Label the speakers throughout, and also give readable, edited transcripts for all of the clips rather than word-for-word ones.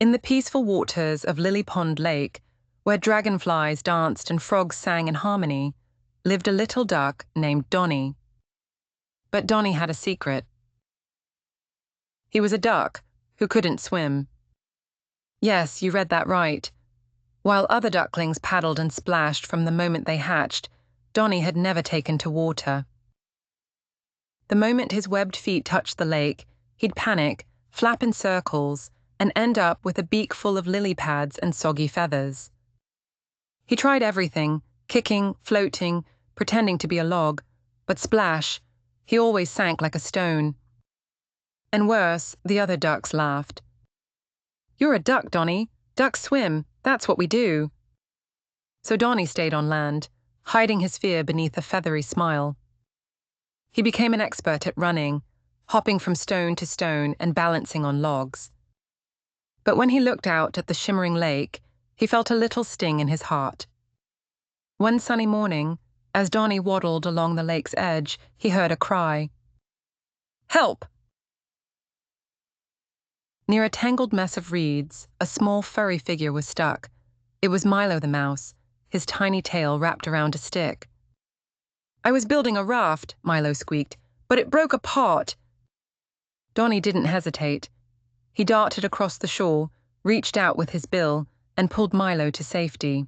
Speaker 1: In the peaceful waters of Lilypond Lake, where dragonflies danced and frogs sang in harmony, lived a little duck named Donny. But Donny had a secret. He was a duck who couldn't swim. Yes, you read that right. While other ducklings paddled and splashed from the moment they hatched, Donny had never taken to water. The moment his webbed feet touched the lake, he'd panic, flap in circles, and end up with a beak full of lily pads and soggy feathers. He tried everything, kicking, floating, pretending to be a log, but splash, he always sank like a stone. And worse, the other ducks laughed. "You're a duck, Donny. Ducks swim, that's what we do." So Donny stayed on land, hiding his fear beneath a feathery smile. He became an expert at running, hopping from stone to stone and balancing on logs. But when he looked out at the shimmering lake, he felt a little sting in his heart. One sunny morning, as Donny waddled along the lake's edge, he heard a cry. "Help!" Near a tangled mess of reeds, a small furry figure was stuck. It was Milo the mouse, his tiny tail wrapped around a stick. "I was building a raft," Milo squeaked, "but it broke apart." Donny didn't hesitate. He darted across the shore, reached out with his bill, and pulled Milo to safety.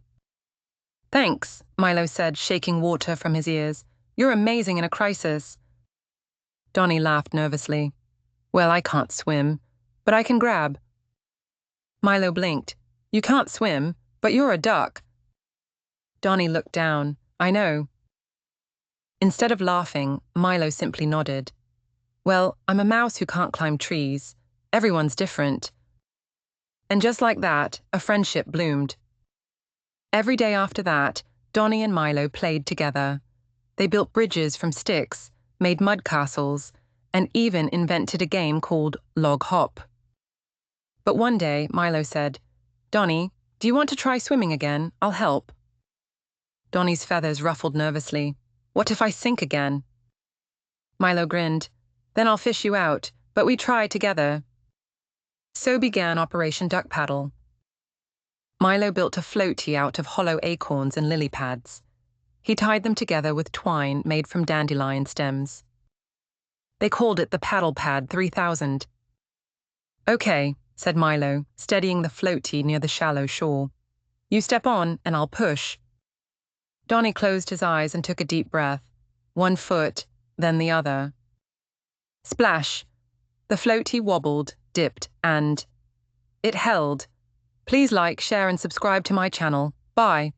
Speaker 1: "Thanks," Milo said, shaking water from his ears. "You're amazing in a crisis." Donny laughed nervously. "Well, I can't swim, but I can grab." Milo blinked. "You can't swim, but you're a duck." Donny looked down. "I know." Instead of laughing, Milo simply nodded. "Well, I'm a mouse who can't climb trees. Everyone's different." And just like that, a friendship bloomed. Every day after that, Donny and Milo played together. They built bridges from sticks, made mud castles, and even invented a game called Log Hop. But one day, Milo said, "Donny, do you want to try swimming again? I'll help." Donny's feathers ruffled nervously. "What if I sink again?" Milo grinned. "Then I'll fish you out, but we try together." So began Operation Duck Paddle. Milo built a floaty out of hollow acorns and lily pads. He tied them together with twine made from dandelion stems. They called it the Paddle Pad 3000. "Okay," said Milo, steadying the floaty near the shallow shore. "You step on, and I'll push." Donny closed his eyes and took a deep breath. One foot, then the other. Splash! The floaty wobbled, dipped, and it held. Please like, share, and subscribe to my channel. Bye.